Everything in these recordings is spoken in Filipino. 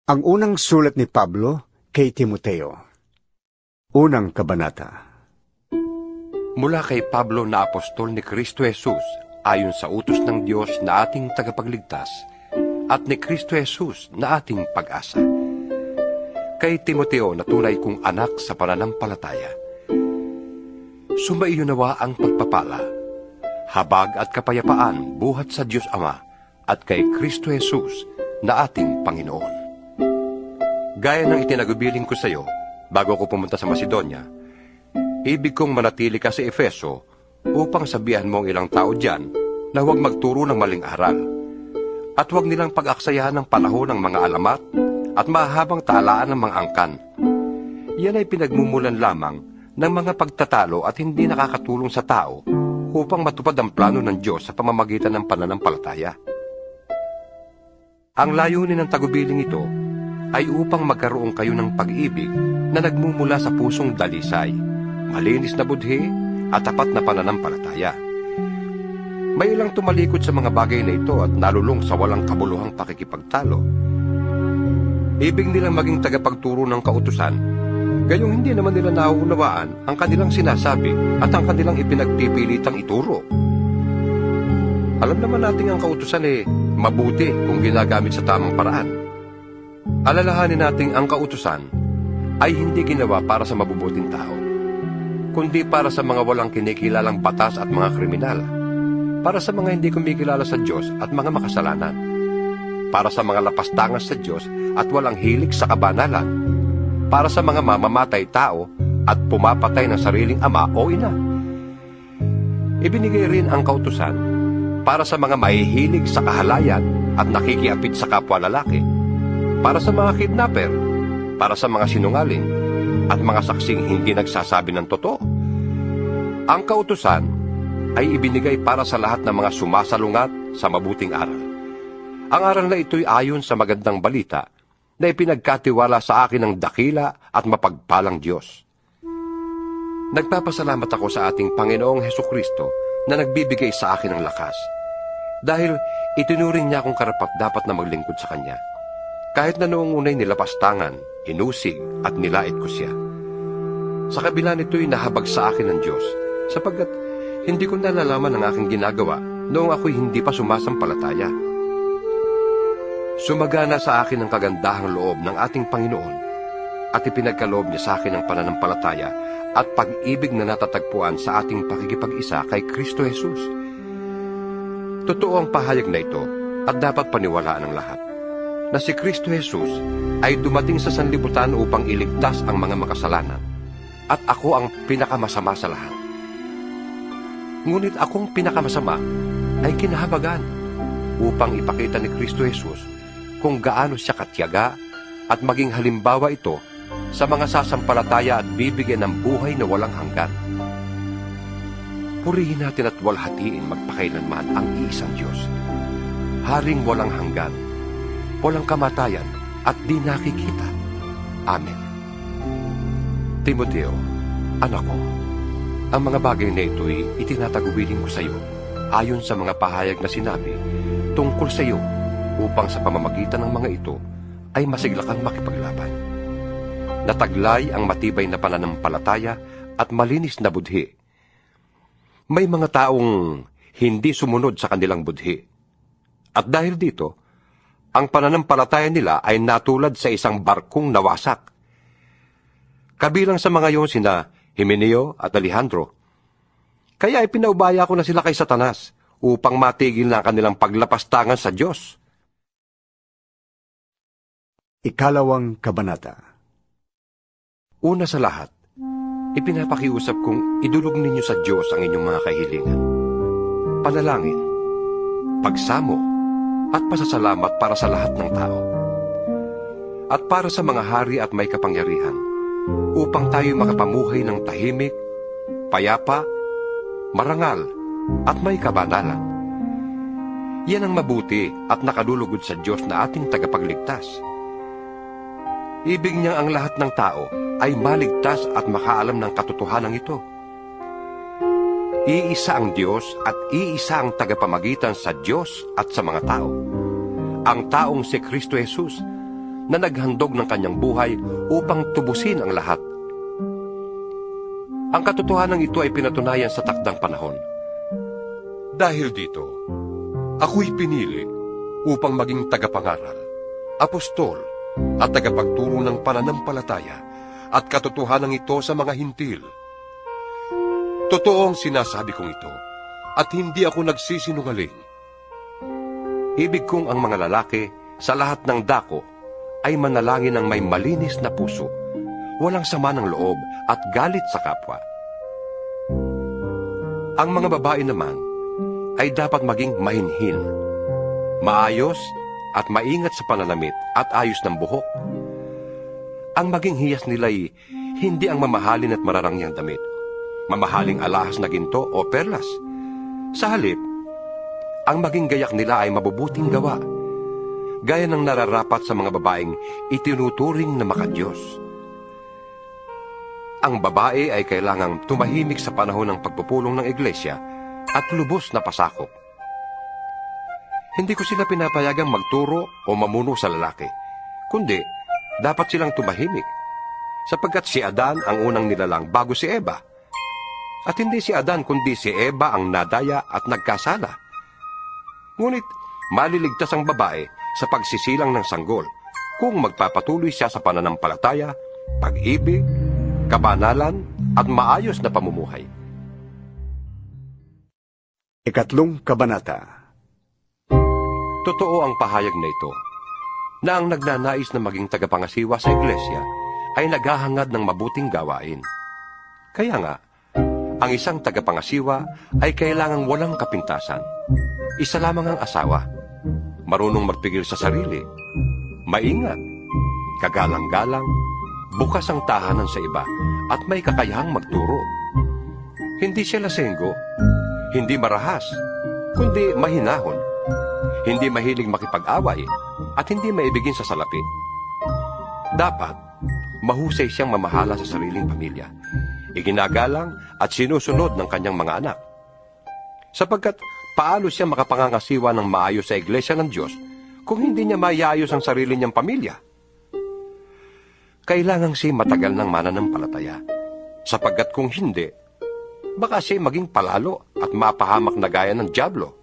Ang unang sulat ni Pablo kay Timoteo. Unang kabanata. Mula kay Pablo na apostol ni Kristo Jesus, ayon sa utos ng Diyos na ating tagapagligtas, at ni Kristo Jesus na ating pag-asa. Kay Timoteo na tunay kong anak sa pananampalataya. Sumaiyo nawa ang pagpapala, habag at kapayapaan buhat sa Diyos Ama at kay Kristo Jesus na ating Panginoon. Gaya ng itinagubiling ko sa iyo, bago ko pumunta sa Macedonia, ibig kong manatili ka sa Efeso upang sabihan mo ang ilang tao diyan na huwag magturo ng maling aral at huwag nilang pag-aksayahan ng panahon ng mga alamat at mahabang talaan ng mga angkan. Yan ay pinagmumulan lamang ng mga pagtatalo at hindi nakakatulong sa tao upang matupad ang plano ng Diyos sa pamamagitan ng pananampalataya. Ang layunin ng tagubiling ito ay upang magkaroon kayo ng pag-ibig na nagmumula sa pusong dalisay, malinis na budhi at tapat na pananampalataya. May ilang tumalikod sa mga bagay na ito at nalulong sa walang kabuluhang pakikipagtalo. Ibig nilang maging tagapagturo ng kautusan, gayong hindi naman nila nauunawaan ang kanilang sinasabi at ang kanilang ipinagpipilitang ituro. Alam naman natin ang kautusan mabuti kung ginagamit sa tamang paraan. Alalahanin nating ang kautusan ay hindi ginawa para sa mabubuting tao, kundi para sa mga walang kinikilalang batas at mga kriminal, para sa mga hindi kumikilala sa Diyos at mga makasalanan, para sa mga lapastangas sa Diyos at walang hilig sa kabanalan, para sa mga mamamatay tao at pumapatay ng sariling ama o ina. Ibinigay rin ang kautusan para sa mga mahihilig sa kahalayan at nakikiapid sa kapwa lalaki, para sa mga kidnapper, para sa mga sinungaling, at mga saksing hindi nagsasabi ng totoo. Ang kautusan ay ibinigay para sa lahat ng mga sumasalungat sa mabuting aral. Ang aral na ito'y ayon sa magandang balita na ipinagkatiwala sa akin ng dakila at mapagpalang Diyos. Nagpapasalamat ako sa ating Panginoong Hesukristo na nagbibigay sa akin ng lakas, dahil itinuring niya akong karapat-dapat na maglingkod sa Kanya. Kahit na noong unay nilapastangan, inusig at nilait ko siya. Sa kabila nito'y nahabag sa akin ng Diyos, sapagkat hindi ko nalalaman ang aking ginagawa noong ako'y hindi pa sumasampalataya. Sumagana sa akin ang kagandahang loob ng ating Panginoon at ipinagkaloob niya sa akin ang pananampalataya at pag-ibig na natatagpuan sa ating pakikipag-isa kay Kristo Jesus. Totoo ang pahayag na ito at dapat paniwalaan ng lahat, na si Kristo Jesus ay dumating sa sanlibutan upang iligtas ang mga makasalanan, at ako ang pinakamasama sa lahat. Ngunit akong pinakamasama ay kinahabagan upang ipakita ni Kristo Jesus kung gaano siya katiyaga at maging halimbawa ito sa mga sasampalataya at bibigyan ng buhay na walang hanggan. Purihin natin at walhatiin magpakailanman ang iisang Diyos, Haring walang hanggan, walang kamatayan at di nakikita. Amen. Timoteo, anak ko, ang mga bagay na ito'y itinatagubilin ko sa iyo ayon sa mga pahayag na sinabi tungkol sa iyo, upang sa pamamagitan ng mga ito ay masiglakan makipaglaban. Nataglay ang matibay na pananampalataya at malinis na budhi. May mga taong hindi sumunod sa kanilang budhi, at dahil dito, ang pananampalataya nila ay natulad sa isang barkong nawasak. Kabilang sa mga iyon sina Himeneo at Alejandro. Kaya ipinaubaya ko na sila kay Satanas upang matigil na kanilang paglapastangan sa Diyos. Ikalawang kabanata. Una sa lahat, ipinapakiusap kong idulog ninyo sa Diyos ang inyong mga kahilingan, panalangin, pagsamo, at pasasalamat para sa lahat ng tao, at para sa mga hari at may kapangyarihan, upang tayo makapamuhay ng tahimik, payapa, marangal, at may kabanalan. Yan ang mabuti at nakalulugod sa Diyos na ating tagapagligtas. Ibig niya ang lahat ng tao ay maligtas at makaalam ng katotohanan ito. Iisa ang Diyos at iisa ang tagapamagitan sa Diyos at sa mga tao, ang taong si Kristo Jesus, na naghandog ng kanyang buhay upang tubusin ang lahat. Ang katotohanan ito ay pinatunayan sa takdang panahon. Dahil dito, ako'y pinili upang maging tagapangaral, apostol, at tagapagturo ng pananampalataya at katotohanan ito sa mga hintil. Totoo ang sinasabi kong ito, at hindi ako nagsisinungaling. Ibig kong ang mga lalaki sa lahat ng dako ay manalangin ng may malinis na puso, walang sama ng loob at galit sa kapwa. Ang mga babae naman ay dapat maging mahinhin, maayos at maingat sa pananamit at ayos ng buhok. Ang maging hiyas nila'y hindi ang mamahalin at mararangyang damit, mamahaling alahas na ginto o perlas. Sa halip, ang maging gayak nila ay mabubuting gawa, gaya ng nararapat sa mga babaeng itinuturing na makadiyos. Ang babae ay kailangang tumahimik sa panahon ng pagpupulong ng iglesia at lubos na pasakop. Hindi ko sila pinapayagang magturo o mamuno sa lalaki, kundi dapat silang tumahimik, sapagkat si Adan ang unang nilalang bago si Eva. At hindi si Adan kundi si Eva ang nadaya at nagkasala. Ngunit maliligtas ang babae sa pagsisilang ng sanggol kung magpapatuloy siya sa pananampalataya, pag-ibig, kabanalan at maayos na pamumuhay. Ikatlong kabanata. Totoo ang pahayag na ito, na ang nagnanais na maging tagapangasiwa sa iglesia ay naghahangad ng mabuting gawain. Kaya nga, ang isang tagapangasiwa ay kailangang walang kapintasan. Isa lamang ang asawa, marunong magpigil sa sarili, maingat, kagalang-galang, bukas ang tahanan sa iba, at may kakayahang magturo. Hindi siya lasenggo, hindi marahas, kundi mahinahon, hindi mahilig makipag-away, at hindi maibigin sa salapi. Dapat, mahusay siyang mamahala sa sariling pamilya, iginagalang at sinusunod ng kanyang mga anak. Sapagkat paano siya makapangangasiwa ng maayos sa iglesia ng Diyos kung hindi niya maiayos ang sarili niyang pamilya? Kailangang siya matagal ng mananampalataya, sapagkat kung hindi, baka siya maging palalo at mapahamak na gaya ng dyablo.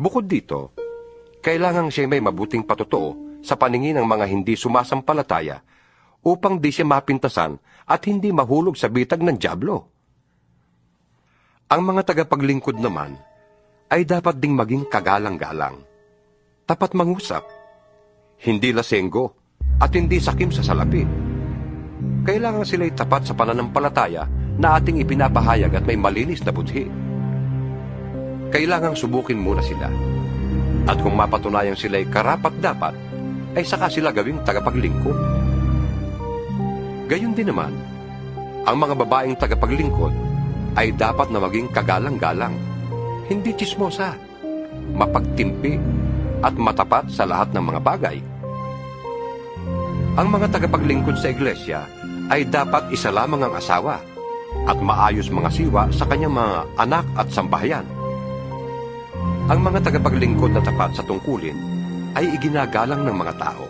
Bukod dito, kailangang siya may mabuting patotoo sa paningin ng mga hindi sumasampalataya upang di siya mapintasan at hindi mahulog sa bitag ng dyablo. Ang mga tagapaglingkod naman ay dapat ding maging kagalang-galang, tapat mangusap, hindi lasenggo, at hindi sakim sa salapi. Kailangan sila'y tapat sa pananampalataya na ating ipinapahayag at may malinis na budhi. Kailangang subukin muna sila, at kung mapatunayang sila'y karapat-dapat, ay saka sila gawing tagapaglingkod. Gayon din naman, ang mga babaeng tagapaglingkod ay dapat na maging kagalang-galang, hindi tsismosa, mapagtimpi, at matapat sa lahat ng mga bagay. Ang mga tagapaglingkod sa iglesia ay dapat isa lamang ang asawa at maayos mga siwa sa kanyang mga anak at sambahayan. Ang mga tagapaglingkod na tapat sa tungkulin ay iginagalang ng mga tao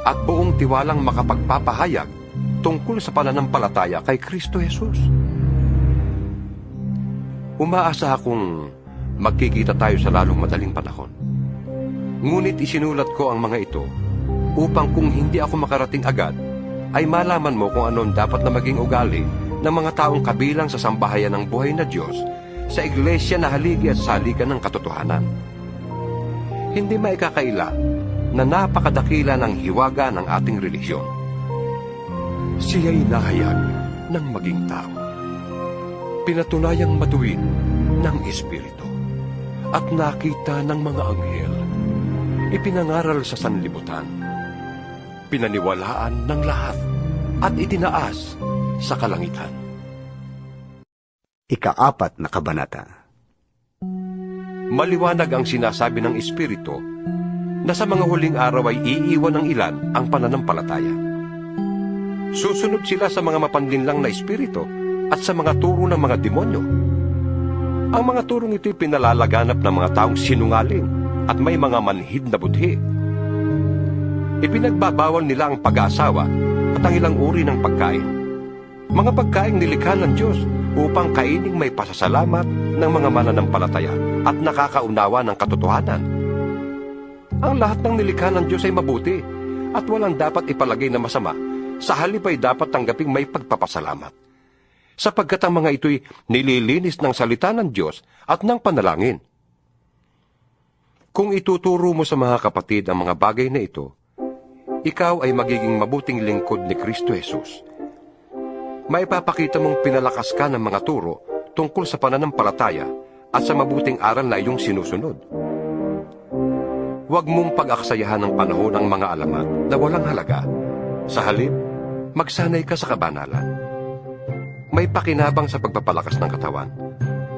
at buong tiwalang makapagpapahayag tungkol sa pananampalataya kay Kristo Jesus. Umaasa akong magkikita tayo sa lalong madaling panahon. Ngunit isinulat ko ang mga ito upang kung hindi ako makarating agad, ay malaman mo kung anong dapat na maging ugali ng mga taong kabilang sa sambahayan ng buhay na Diyos sa iglesia na haligi at saligan ng katotohanan. Hindi maikakaila na napakadakila ng hiwaga ng ating relihiyon. Siya'y nahayag ng maging tao, pinatunayang matuwid ng Espiritu, at nakita ng mga anghel, ipinangaral sa sanlibutan, pinaniwalaan ng lahat, at itinaas sa kalangitan. Ika-4 na kabanata. Maliwanag ang sinasabi ng Espiritu na sa mga huling araw ay iiwan ng ilan ang pananampalataya. Susunod sila sa mga mapanlinlang na espiritu at sa mga turo ng mga demonyo. Ang mga turong ito'y pinalalaganap ng mga taong sinungaling at may mga manhid na budhi. Ipinagbabawal nila ang pag-aasawa at ang ilang uri ng pagkain. Mga pagkaing nilikha ng Diyos upang kaining may pasasalamat ng mga mananampalataya at nakakaunawa ng katotohanan. Ang lahat ng nilikha ng Diyos ay mabuti at walang dapat ipalagay na masama. Sa halip ay dapat tanggaping may pagpapasalamat. Sapagkat ang mga ito'y nililinis ng salita ng Diyos at ng panalangin. Kung ituturo mo sa mga kapatid ang mga bagay na ito, ikaw ay magiging mabuting lingkod ni Kristo Jesus. Maipapakita mong pinalakas ka ng mga turo tungkol sa pananampalataya at sa mabuting aral na iyong sinusunod. Huwag mong pag-aksayahan ng panahon ang mga alamat na walang halaga. Sa halip, magsanay ka sa kabanalan. May pakinabang sa pagpapalakas ng katawan.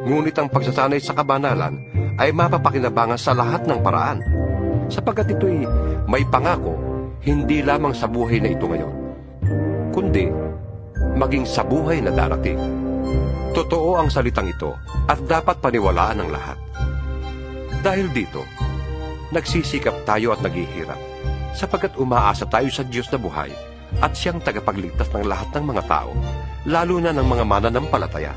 Ngunit ang pagsasanay sa kabanalan ay mapapakinabangan sa lahat ng paraan, sapagkat ito'y may pangako hindi lamang sa buhay na ito ngayon, kundi maging sa buhay na darating. Totoo ang salitang ito at dapat paniwalaan ng lahat. Dahil dito, nagsisikap tayo at naghihirap, sapagkat umaasa tayo sa Diyos na buhay at siyang tagapagligtas ng lahat ng mga tao, lalo na ng mga mananampalataya.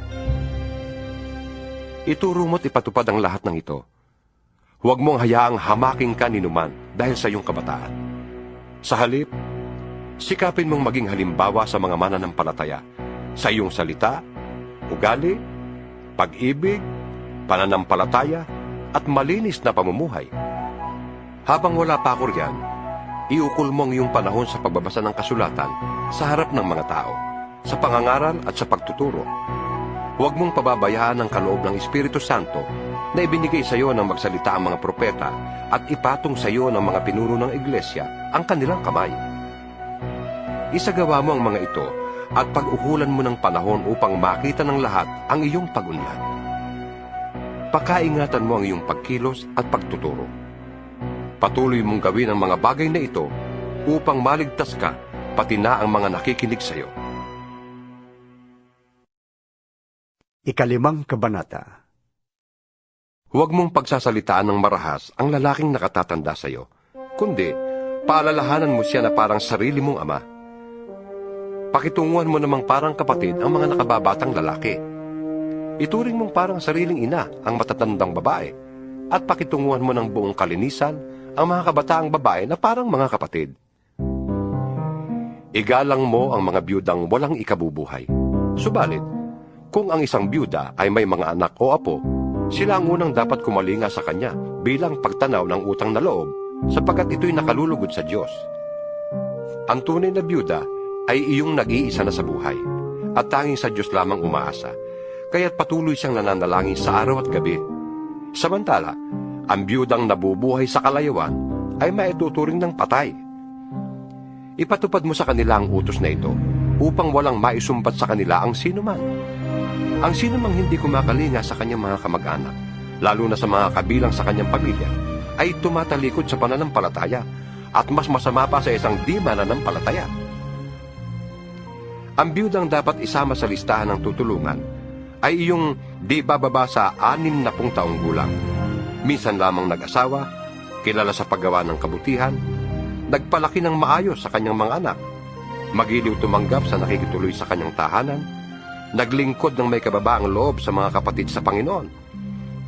Ituro mo't ipatupad ang lahat ng ito. Huwag mong hayaang hamaking ka ninuman dahil sa iyong kabataan. Sa halip, sikapin mong maging halimbawa sa mga mananampalataya sa iyong salita, ugali, pag-ibig, pananampalataya, at malinis na pamumuhay. Habang wala pa ako riyan, iukol mo ang iyong panahon sa pagbabasa ng kasulatan sa harap ng mga tao, sa pangangaral at sa pagtuturo. Huwag mong pababayaan ang kaloob ng Espiritu Santo na ibinigay sa iyo ng magsalita ang mga propeta at ipatong sa iyo ng mga pinuro ng iglesia ang kanilang kamay. Isagawa mo ang mga ito at pag-ukulan mo ng panahon upang makita ng lahat ang iyong pag-unlad. Pakaingatan mo ang iyong pagkilos at pagtuturo. Patuloy mong gawin ang mga bagay na ito upang maligtas ka pati na ang mga nakikinig sa iyo. 5 Kabanata. Huwag mong pagsasalitaan ng marahas ang lalaking nakatatanda sa iyo, kundi paalalahanan mo siya na parang sarili mong ama. Pakitunguhan mo namang parang kapatid ang mga nakababatang lalaki. Ituring mong parang sariling ina ang matatandang babae, at pakitunguhan mo ng buong kalinisan ang mga kabataang babae na parang mga kapatid. Igalang mo ang mga biyudang walang ikabubuhay. Subalit, kung ang isang biyuda ay may mga anak o apo, sila ang unang dapat kumalinga sa kanya bilang pagtanaw ng utang na loob, sapagkat ito'y nakalulugod sa Diyos. Ang tunay na biyuda ay iyong nag-iisa na sa buhay, at tanging sa Diyos lamang umaasa, kaya't patuloy siyang nananalangin sa araw at gabi. Samantala, ang biyudang nabubuhay sa kalayawan ay maituturing ng patay. Ipatupad mo sa kanila ang utos na ito, upang walang maisumbat sa kanila ang sinuman. Ang sinumang hindi kumakalinga sa kanyang mga kamag-anak, lalo na sa mga kabilang sa kanyang pamilya, ay tumatalikod sa pananampalataya at mas masama pa sa isang di mananampalataya. Ang biyudang dapat isama sa listahan ng tutulungan ay iyong di bababa sa 60 taong gulang. Minsan lamang nag-asawa, kilala sa paggawa ng kabutihan, nagpalaki ng maayos sa kanyang mga anak, magiliw tumanggap sa nakikituloy sa kanyang tahanan, naglingkod ng may kababaang loob sa mga kapatid sa Panginoon,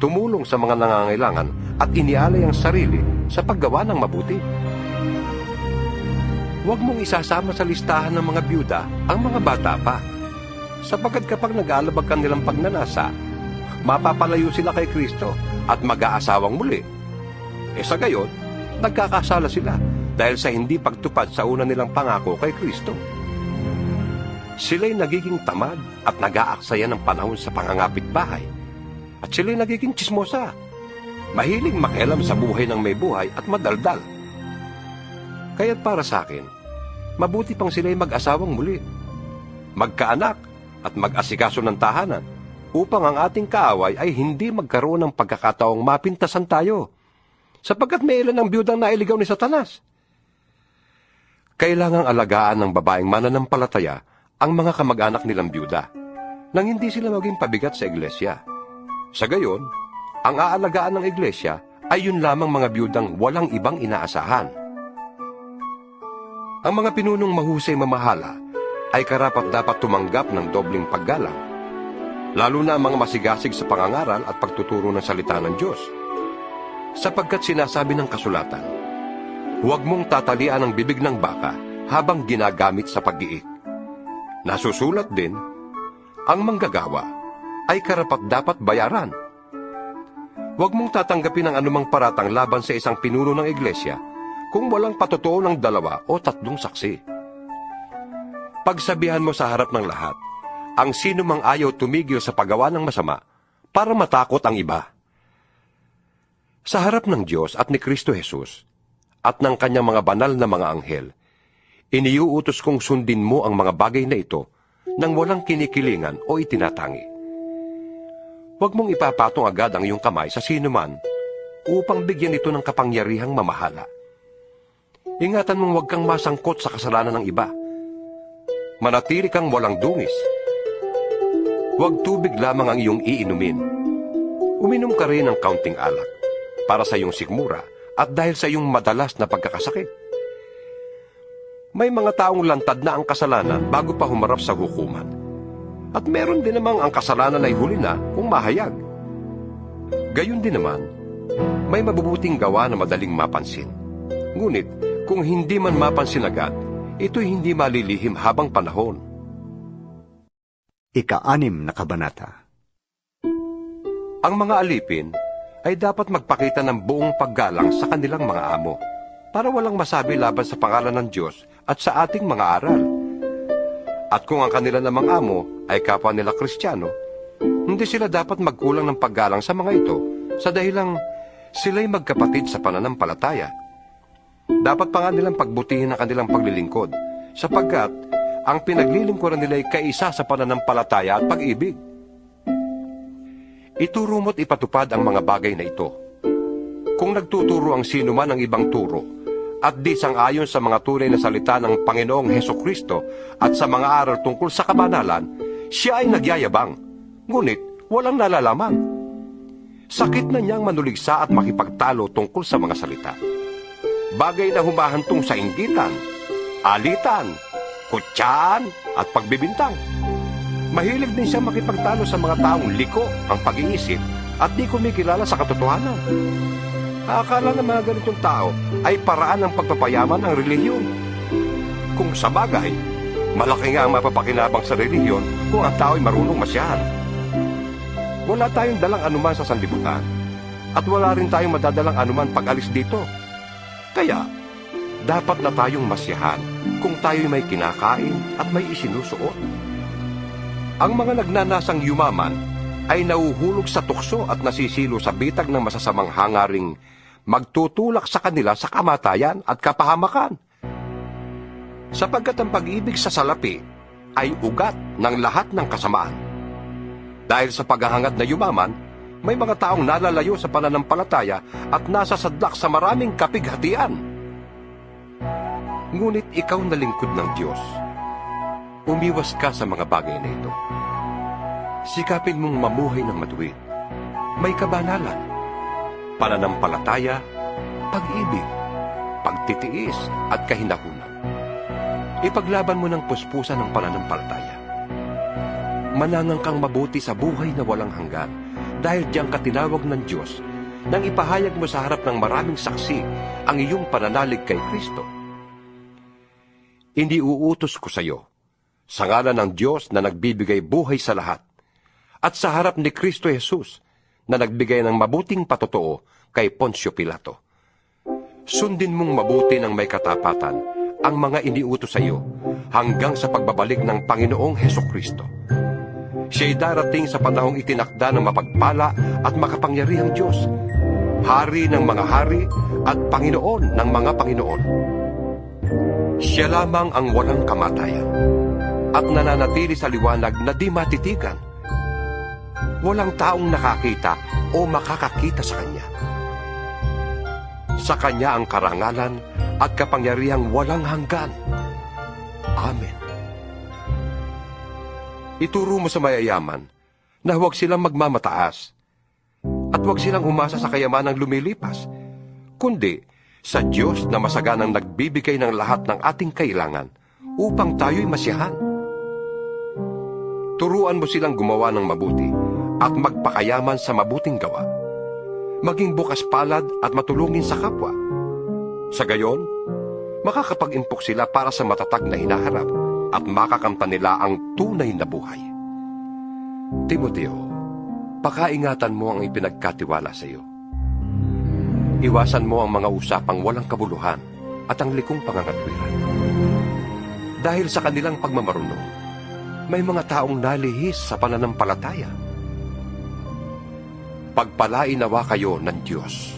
tumulong sa mga nangangailangan at inialay ang sarili sa paggawa ng mabuti. Huwag mong isasama sa listahan ng mga byuda ang mga bata pa, sapagkat kapag nag-aalabag ka nilang pagnanasa, mapapalayo sila kay Kristo at mag-aasawang muli. Sa gayon, nagkakasala sila dahil sa hindi pagtupad sa una nilang pangako kay Kristo. Sila'y nagiging tamad at nag-aaksaya ng panahon sa pangangapit bahay. At sila'y nagiging tsismosa, mahiling makialam sa buhay ng may buhay at madaldal. Kaya't para sa akin, mabuti pang sila'y mag-asawang muli, magkaanak at mag-asikaso ng tahanan, upang ang ating kaaway ay hindi magkaroon ng pagkakataong mapintasan tayo, sapagkat may ilan ang biyudang nailigaw ni Satanas. Kailangang alagaan ng babaeng mananampalataya ang mga kamag-anak nilang byuda, nang hindi sila maging pabigat sa iglesia. Sa gayon, ang aalagaan ng iglesia ay yun lamang mga byudang walang ibang inaasahan. Ang mga pinunong mahusay mamahala ay karapat-dapat tumanggap ng dobling paggalang, lalo na ang mga masigasig sa pangangaral at pagtuturo ng salita ng Diyos. Sapagkat sinasabi ng kasulatan, huwag mong tatalian ang bibig ng baka habang ginagamit sa pag-iik. Nasusulat din, ang manggagawa ay karapat-dapat bayaran. Huwag mong tatanggapin ang anumang paratang laban sa isang pinuno ng iglesia kung walang patotoo ng 2 o 3 saksi. Pagsabihan mo sa harap ng lahat, ang sino mang ayaw tumigil sa paggawa ng masama para matakot ang iba. Sa harap ng Diyos at ni Kristo Jesus at ng kanyang mga banal na mga anghel, iniuutos kong sundin mo ang mga bagay na ito nang walang kinikilingan o itinatangi. Huwag mong ipapatong agad ang iyong kamay sa sino man upang bigyan ito ng kapangyarihang mamahala. Ingatan mong huwag kang masangkot sa kasalanan ng iba. Manatili kang walang dungis. Huwag tubig lamang ang iyong iinumin. Uminom ka rin ng kaunting alak para sa iyong sikmura at dahil sa iyong madalas na pagkakasakit. May mga taong lantad na ang kasalanan bago pa humarap sa hukuman. At meron din namang ang kasalanan ay huli na kung mahayag. Gayon din naman, may mabubuting gawa na madaling mapansin. Ngunit, kung hindi man mapansin agad, ito'y hindi malilihim habang panahon. Ika-6 na kabanata. Ang mga alipin ay dapat magpakita ng buong paggalang sa kanilang mga amo para walang masabi laban sa pangalan ng Diyos at sa ating mga aral. At kung ang kanila namang amo ay kapwa nila Kristiyano, hindi sila dapat magkulang ng paggalang sa mga ito sa dahilang sila'y magkapatid sa pananampalataya. Dapat pa nga nilang pagbutihin ang kanilang paglilingkod, sapagkat ang pinaglilingkuran nila ay kaisa sa pananampalataya at pag-ibig. Ituro mo't ipatupad ang mga bagay na ito. Kung nagtuturo ang sino man ng ibang turo, at di sang-ayon sa mga tunay na salita ng Panginoong Hesukristo at sa mga aral tungkol sa kabanalan, siya ay nagyayabang, ngunit walang nalalaman. Sakit na niyang manuligsa at makipagtalo tungkol sa mga salita. Bagay na humahantong sa inggitan, alitan, kutsaan, at pagbibintang. Mahilig din siya makipagtalo sa mga taong liko ang pag-iisip at di kumikilala sa katotohanan. Akala ng mga ganitong tao ay paraan ng pagpapayaman ng relihiyon. Kung sa bagay, malaki nga ang mapapakinabang sa relihiyon kung ang tao ay marunong masyahan. Wala tayong dalang anuman sa sanlibutan at wala rin tayong madadalang anuman pag-alis dito. Kaya, dapat na tayong masyahan kung tayo'y may kinakain at may isinusuot. Ang mga nagnanasang yumaman ay nauhulog sa tukso at nasisilo sa bitag ng masasamang hangaring magtutulak sa kanila sa kamatayan at kapahamakan. Sapagkat ang pag-ibig sa salapi ay ugat ng lahat ng kasamaan. Dahil sa paghahangad na yumaman, may mga taong nalalayo sa pananampalataya at nasasadlak sa maraming kapighatian. Ngunit ikaw na lingkod ng Diyos, umiwas ka sa mga bagay na ito. Sikapin mong mamuhay ng matuwid, may kabanalan, pananampalataya, pag-ibig, pagtitiis at kahinahunan. Ipaglaban mo ng puspusan ng pananampalataya. Manangang kang mabuti sa buhay na walang hanggan, dahil diyang katinawag ng Diyos nang ipahayag mo sa harap ng maraming saksi ang iyong pananalig kay Kristo. Hindi uutos ko sa iyo, sa ngalan ng Diyos na nagbibigay buhay sa lahat, at sa harap ni Kristo Jesus na nagbigay ng mabuting patotoo kay Poncio Pilato. Sundin mong mabuti ng may katapatan ang mga iniutos sa iyo hanggang sa pagbabalik ng Panginoong Hesukristo. Siya'y darating sa panahong itinakda ng mapagpala at makapangyarihang Diyos, Hari ng mga hari at Panginoon ng mga Panginoon. Siya lamang ang walang kamatayan at nananatili sa liwanag na di matitigan. Walang taong nakakita o makakakita sa Kanya. Sa Kanya ang karangalan at kapangyarihang walang hanggan. Amen. Ituro mo sa mayayaman na huwag silang magmamataas at huwag silang umasa sa kayamanang lumilipas, kundi sa Diyos na masaganang nagbibigay ng lahat ng ating kailangan upang tayo'y masiyahan. Turuan mo silang gumawa ng mabuti at magpakayaman sa mabuting gawa. Maging bukas palad at matulungin sa kapwa. Sa gayon, makakapag-impok sila para sa matatag na hinaharap at makakamtan nila ang tunay na buhay. Timoteo, pakaingatan mo ang ipinagkatiwala sa iyo. Iwasan mo ang mga usapang walang kabuluhan at ang likong pangangatwiran. Dahil sa kanilang pagmamarunong, may mga taong nalihis sa pananampalataya. Pagpalain nawa kayo ng Diyos